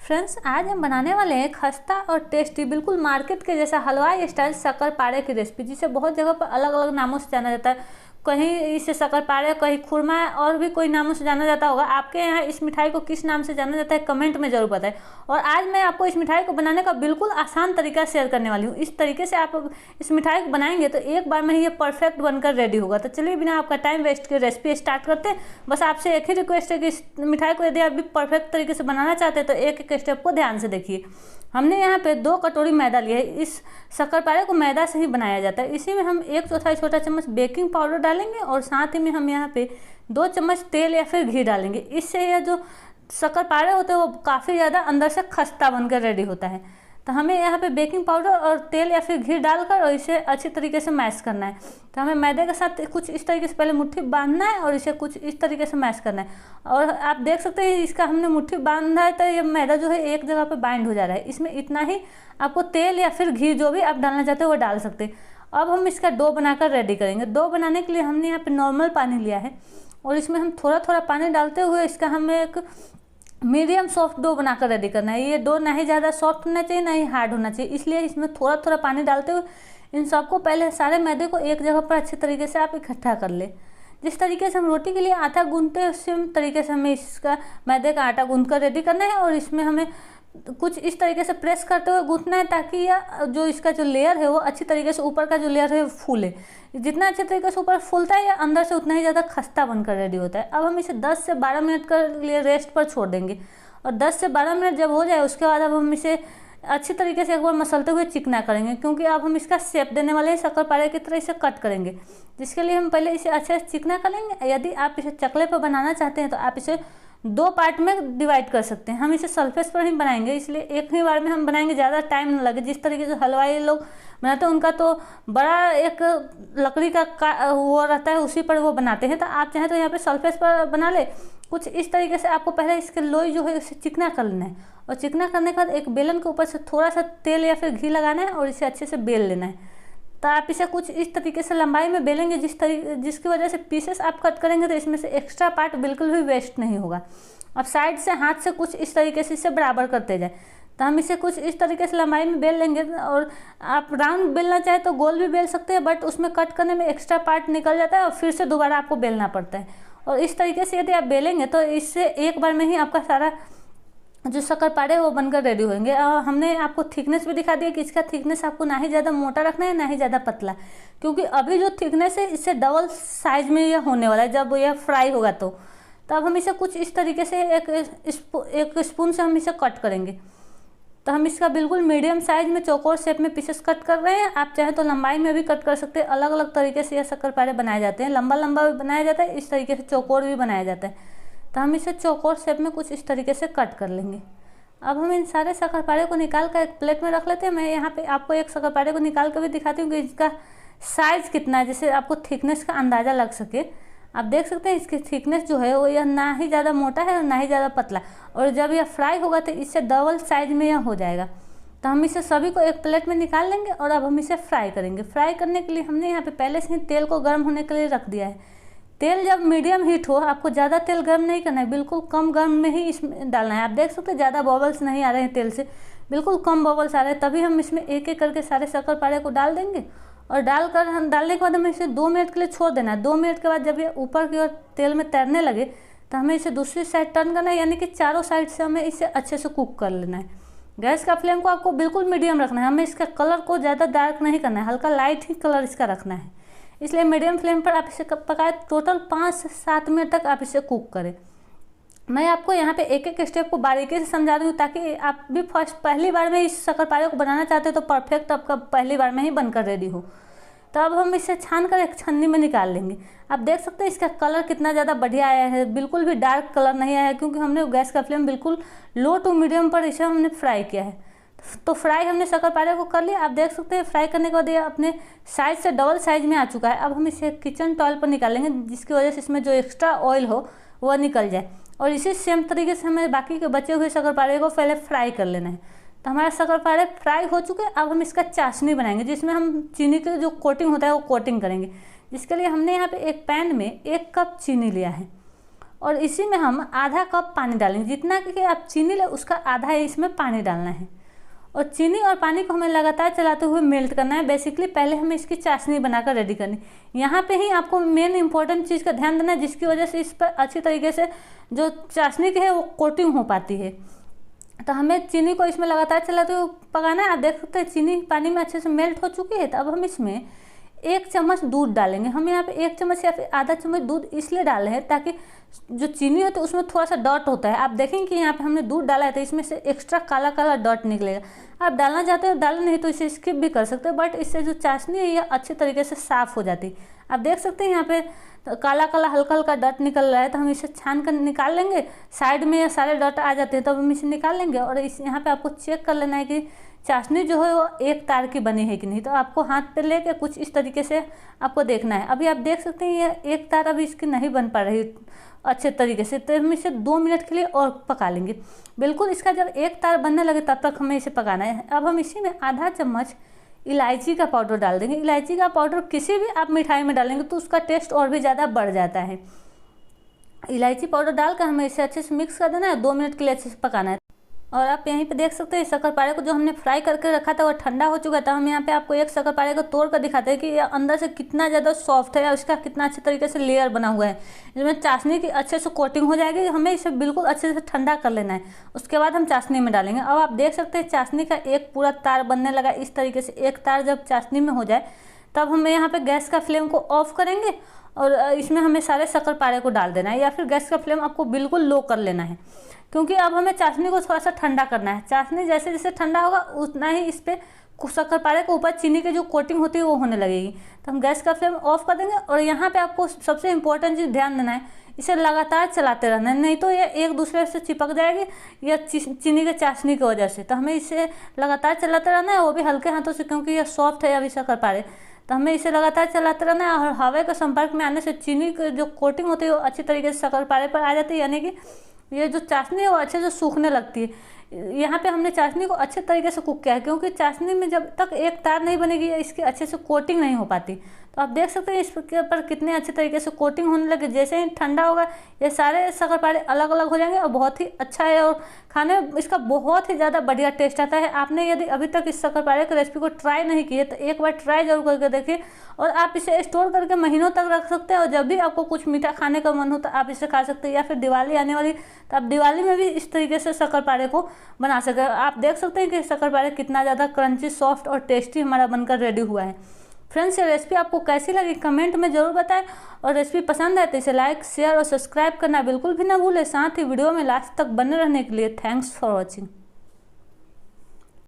Friends, आज हम बनाने वाले हैं खस्ता और टेस्टी बिल्कुल मार्केट के जैसा हलवाई स्टाइल शक्करपारे की रेसिपी, जिसे बहुत जगह पर अलग अलग नामों से जाना जाता है। कहीं इसे शक्करपारे, कहीं खुरमा और भी कोई नामों से जाना जाता होगा। आपके यहाँ इस मिठाई को किस नाम से जाना जाता है कमेंट में जरूर बताएं। और आज मैं आपको इस मिठाई को बनाने का बिल्कुल आसान तरीका शेयर करने वाली हूँ। इस तरीके से आप इस मिठाई को बनाएंगे तो एक बार में ही ये परफेक्ट बनकर रेडी होगा। तो चलिए बिना आपका टाइम वेस्ट किए रेसिपी स्टार्ट करते हैं। बस आपसे एक ही रिक्वेस्ट है कि इस मिठाई को यदि आप भी परफेक्ट तरीके से बनाना चाहते हैं तो एक एक स्टेप को ध्यान से देखिए। हमने यहाँ पे 2 कटोरी मैदा लिया है। इस शक्करपारे को मैदा से ही बनाया जाता है। इसी में हम 1/4 छोटा चम्मच बेकिंग पाउडर डालेंगे और साथ ही में हम यहाँ पे 2 चम्मच तेल या फिर घी डालेंगे। इससे यह जो शक्करपारे होते हैं वो काफ़ी ज़्यादा अंदर से खस्ता बनकर रेडी होता है। तो हमें यहाँ पे बेकिंग पाउडर और तेल या फिर घी डालकर और इसे अच्छी तरीके से मैश करना है। तो हमें मैदे के साथ कुछ इस तरीके से पहले मुट्ठी बांधना है और इसे कुछ इस तरीके से मैश करना है। और आप देख सकते हैं इसका हमने मुट्ठी बांधा है तो ये मैदा जो है एक जगह पे बाइंड हो जा रहा है। इसमें इतना ही आपको तेल या फिर घी जो भी आप डालना चाहते हो वो डाल सकते हैं। अब हम इसका डो बनाकर रेडी करेंगे। डो बनाने के लिए हमने यहाँ पर नॉर्मल पानी लिया है और इसमें हम थोड़ा थोड़ा पानी डालते हुए इसका हमें एक मीडियम सॉफ्ट डो बनाकर रेडी करना है। ये डो ना ही ज़्यादा सॉफ्ट होना चाहिए ना ही हार्ड होना चाहिए, इसलिए इसमें थोड़ा थोड़ा पानी डालते हुए इन सबको पहले सारे मैदे को एक जगह पर अच्छे तरीके से आप इकट्ठा कर ले। जिस तरीके से हम रोटी के लिए आटा गूंथते हैं उसी तरीके से हमें इसका मैदे का आटा गूंथ कर रेडी करना है। और इसमें हमें कुछ इस तरीके से प्रेस करते हुए गूंथना है ताकि यह जो इसका जो लेयर है वो अच्छी तरीके से ऊपर का जो लेयर है वो फूले। जितना अच्छे तरीके से ऊपर फूलता है या अंदर से उतना ही ज़्यादा खस्ता बनकर रेडी होता है। अब हम इसे 10 से 12 मिनट के लिए रेस्ट पर छोड़ देंगे और 10 से 12 मिनट जब हो जाए उसके बाद अब हम इसे अच्छी तरीके से एक बार मसलते हुए चिकना करेंगे, क्योंकि अब हम इसका शेप देने वाले हैं। शक्करपारे की तरह इसे कट करेंगे, जिसके लिए हम पहले इसे अच्छे से चिकना कर लेंगे। यदि आप इसे चकले पर बनाना चाहते हैं तो आप इसे 2 पार्ट में डिवाइड कर सकते हैं। हम इसे सरफेस पर ही बनाएंगे, इसलिए एक ही बार में हम बनाएंगे, ज़्यादा टाइम न लगे। जिस तरीके से हलवाई लोग बनाते हैं उनका तो बड़ा एक लकड़ी का वो रहता है, उसी पर वो बनाते हैं। तो आप चाहें तो यहाँ पे सरफेस पर बना ले। कुछ इस तरीके से आपको पहले इसके लोई जो है उसे चिकना कर लेना है और चिकना करने के बाद एक बेलन के ऊपर से थोड़ा सा तेल या फिर घी लगाना है और इसे अच्छे से बेल लेना है। तो आप इसे कुछ इस तरीके से लंबाई में बेलेंगे जिसकी वजह से पीसेस आप कट करेंगे तो इसमें से एक्स्ट्रा पार्ट बिल्कुल भी वेस्ट नहीं होगा। अब साइड से हाथ से कुछ इस तरीके से इसे बराबर करते जाए। तो हम इसे कुछ इस तरीके से लंबाई में बेल लेंगे और आप राउंड बेलना चाहे तो गोल भी बेल सकते हैं, बट उसमें कट करने में एक्स्ट्रा पार्ट निकल जाता है और फिर से दोबारा आपको बेलना पड़ता है। और इस तरीके से यदि आप बेलेंगे तो इससे एक बार में ही आपका सारा जो शक्करपारे वो बनकर रेडी होंगे। हमने आपको थिकनेस भी दिखा दिया कि इसका थिकनेस आपको ना ही ज़्यादा मोटा रखना है ना ही ज़्यादा पतला, क्योंकि अभी जो थिकनेस है इससे डबल साइज में यह होने वाला है जब यह फ्राई होगा। तो अब हम इसे कुछ इस तरीके से एक स्पून से हम इसे कट करेंगे। तो हम इसका बिल्कुल मीडियम साइज में चौकोर शेप में पीसेस कट कर रहे हैं। आप चाहे तो लंबाई में भी कट कर सकते हैं। अलग अलग तरीके से यह शक्करपारे बनाए जाते हैं। लंबा लंबा भी बनाया जाता है, इस तरीके से चौकोर भी बनाया जाता है। तो हम इसे चौकोर शेप में कुछ इस तरीके से कट कर लेंगे। अब हम इन सारे शक्करपारे को निकाल कर एक प्लेट में रख लेते हैं। मैं यहाँ पे आपको एक शक्करपारे को निकाल कर भी दिखाती हूँ कि इसका साइज़ कितना है, जिससे आपको थिकनेस का अंदाज़ा लग सके। आप देख सकते हैं इसकी थिकनेस जो है वो यह ना ही ज़्यादा मोटा है और ना ही ज़्यादा पतला, और जब यह फ्राई होगा तो इससे डबल साइज में यह हो जाएगा। तो हम इसे सभी को एक प्लेट में निकाल लेंगे और अब हम इसे फ्राई करेंगे। फ्राई करने के लिए हमने यहाँ पे पहले से ही तेल को गर्म होने के लिए रख दिया है। तेल जब मीडियम हीट हो, आपको ज़्यादा तेल गर्म नहीं करना है, बिल्कुल कम गर्म में ही इसमें डालना है। आप देख सकते हैं ज़्यादा बबल्स नहीं आ रहे हैं तेल से, बिल्कुल कम बबल्स आ रहे हैं। तभी हम इसमें एक एक करके सारे शक्करपारे को डाल देंगे और डालने के बाद हमें इसे 2 मिनट के लिए छोड़ देना है। 2 मिनट के बाद जब ये ऊपर की ओर तेल में तैरने लगे तो हमें इसे दूसरी साइड टर्न करना है, यानी कि चारों साइड से हमें इसे अच्छे से कुक कर लेना है। गैस का फ्लेम को आपको बिल्कुल मीडियम रखना है। हमें इसका कलर को ज़्यादा डार्क नहीं करना है, हल्का लाइट ही कलर इसका रखना है। इसलिए मीडियम फ्लेम पर आप इसे पकाएं। टोटल 5 से 7 मिनट तक आप इसे कुक करें। मैं आपको यहाँ पे एक एक स्टेप को बारीकी से समझा रही हूँ ताकि आप भी पहली बार में इस शक्करपारे को बनाना चाहते हो तो परफेक्ट आपका पहली बार में ही बनकर रेडी हो। तो अब हम इसे छान कर एक छन्नी में निकाल लेंगे। आप देख सकते हैं इसका कलर कितना ज़्यादा बढ़िया आया है, बिल्कुल भी डार्क कलर नहीं आया है, क्योंकि हमने गैस का फ्लेम बिल्कुल लो टू मीडियम पर इसे हमने फ्राई किया है। तो फ्राई हमने शक्करपारे को कर लिया। आप देख सकते हैं फ्राई करने के बाद ये अपने साइज से डबल साइज में आ चुका है। अब हम इसे किचन टॉयल पर निकालेंगे, जिसकी वजह से इसमें जो एक्स्ट्रा ऑयल हो वह निकल जाए। और इसी सेम तरीके से हमें बाकी के बचे हुए शक्करपारे को पहले फ्राई कर लेना है। तो हमारा शक्करपारे फ्राई हो चुके हैं। अब हम इसका चाशनी बनाएंगे, जिसमें हम चीनी के जो कोटिंग होता है वो कोटिंग करेंगे। जिसके लिए हमने यहाँ पे एक पैन में 1 कप चीनी लिया है और इसी में हम आधा कप पानी डालेंगे। जितना कि आप चीनी ले उसका आधा ही इसमें पानी डालना है और चीनी और पानी को हमें लगातार चलाते हुए मेल्ट करना है। बेसिकली पहले हमें इसकी चाशनी बनाकर रेडी करनी। यहाँ पे ही आपको मेन इंपॉर्टेंट चीज़ का ध्यान देना है, जिसकी वजह से इस पर अच्छी तरीके से जो चाशनी की है वो कोटिंग हो पाती है। तो हमें चीनी को इसमें लगातार चलाते हुए पकाना है। आप देख सकते हैं चीनी पानी में अच्छे से मेल्ट हो चुकी है। तो अब हम इसमें 1 चम्मच दूध डालेंगे। हम यहाँ पे 1 चम्मच या फिर आधा चम्मच दूध इसलिए डाले हैं ताकि जो चीनी होती है उसमें थोड़ा सा डॉट होता है। आप देखेंगे कि यहाँ पे हमने दूध डाला है तो इसमें से एक्स्ट्रा काला काला डॉट निकलेगा। आप डालना चाहते हो डालें, नहीं तो इसे स्किप भी कर सकते हो, बट इससे जो चाशनी है यह अच्छे तरीके से साफ़ हो जाती है। आप देख सकते हैं यहाँ पे काला काला हल्का हल्का डॉट निकल रहा है, तो हम इसे छान कर निकाल लेंगे। साइड में सारे डॉट आ जाते हैं तब हम इसे निकाल लेंगे। और इस यहाँ पे आपको चेक कर लेना है कि चाशनी जो है वो एक तार की बनी है कि नहीं। तो आपको हाथ पे लेके कुछ इस तरीके से आपको देखना है। अभी आप देख सकते हैं ये एक तार अभी इसकी नहीं बन पा रही अच्छे तरीके से, तो हम इसे 2 मिनट के लिए और पका लेंगे। बिल्कुल इसका जब एक तार बनने लगे तब तक हमें इसे पकाना है। अब हम इसी में आधा चम्मच इलायची का पाउडर डाल देंगे। इलायची का पाउडर किसी भी आप मिठाई में डालेंगे तो उसका टेस्ट और भी ज़्यादा बढ़ जाता है। इलायची पाउडर डालकर हमें इसे अच्छे से मिक्स कर देना है। 2 मिनट के लिए अच्छे से पकाना है। और आप यहीं पे देख सकते हैं शक्करपारे को जो हमने फ्राई करके रखा था वो ठंडा हो चुका था। हम यहाँ पे आपको एक शक्करपारे को तोड़ कर दिखाते हैं कि ये अंदर से कितना ज़्यादा सॉफ्ट है और इसका कितना अच्छे तरीके से लेयर बना हुआ है। इसमें चाशनी की अच्छे से कोटिंग हो जाएगी। हमें इसे बिल्कुल अच्छे से ठंडा कर लेना है, उसके बाद हम चाशनी में डालेंगे। अब आप देख सकते हैं चाशनी का एक पूरा तार बनने लगा। इस तरीके से एक तार जब चाशनी में हो जाए तब हमें यहाँ पे गैस का फ्लेम को ऑफ करेंगे और इसमें हमें सारे शक्करपारे को डाल देना है, या फिर गैस का फ्लेम आपको बिल्कुल लो कर लेना है, क्योंकि अब हमें चाशनी को थोड़ा सा ठंडा करना है। चाशनी जैसे जैसे ठंडा होगा उतना ही इस पर शक्करपारे के ऊपर चीनी की जो कोटिंग होती है वो होने लगेगी। तो हम गैस का फ्लेम ऑफ कर देंगे। और यहाँ पे आपको सबसे इम्पोर्टेंट चीज़ ध्यान देना है, इसे लगातार चलाते रहना है, नहीं तो ये एक दूसरे से चिपक जाएगी या चीनी के चाशनी की वजह से। तो हमें इसे लगातार चलाते रहना है, वो भी हल्के हाथों से, क्योंकि ये सॉफ्ट है अभी शक्करपारे। तो हमें इसे लगातार चलाते रहना है। और हवा के संपर्क में आने से चीनी की जो कोटिंग होती है वो अच्छी तरीके से शक्करपारे पर आ जाती है, यानी कि ये जो चाशनी है वो अच्छे से सूखने लगती है। यहाँ पे हमने चाशनी को अच्छे तरीके से कुक किया है, क्योंकि चाशनी में जब तक एक तार नहीं बनेगी इसकी अच्छे से कोटिंग नहीं हो पाती। तो आप देख सकते हैं इसके ऊपर कितने अच्छे तरीके से कोटिंग होने लगे। जैसे ही ठंडा होगा ये सारे शक्करपारे अलग अलग हो जाएंगे और बहुत ही अच्छा है और खाने में इसका बहुत ही ज़्यादा बढ़िया टेस्ट आता है। आपने यदि अभी तक इस शक्करपारे की रेसिपी को ट्राई नहीं की है तो एक बार ट्राई जरूर करके देखिए। और आप इसे स्टोर करके महीनों तक रख सकते हैं और जब भी आपको कुछ मीठा खाने का मन हो तो आप इसे खा सकते हैं। या फिर दिवाली आने वाली तो आप दिवाली में भी इस तरीके से शक्करपारे को बना सकते हैं। आप देख सकते हैं कि शक्करपारे कितना ज़्यादा क्रंची, सॉफ्ट और टेस्टी हमारा बनकर रेडी हुआ है। फ्रेंड्स, ये रेसिपी आपको कैसी लगी कमेंट में ज़रूर बताएं और रेसिपी पसंद आए तो इसे लाइक, शेयर और सब्सक्राइब करना बिल्कुल भी ना भूलें। साथ ही वीडियो में लास्ट तक बने रहने के लिए थैंक्स फॉर वॉचिंग।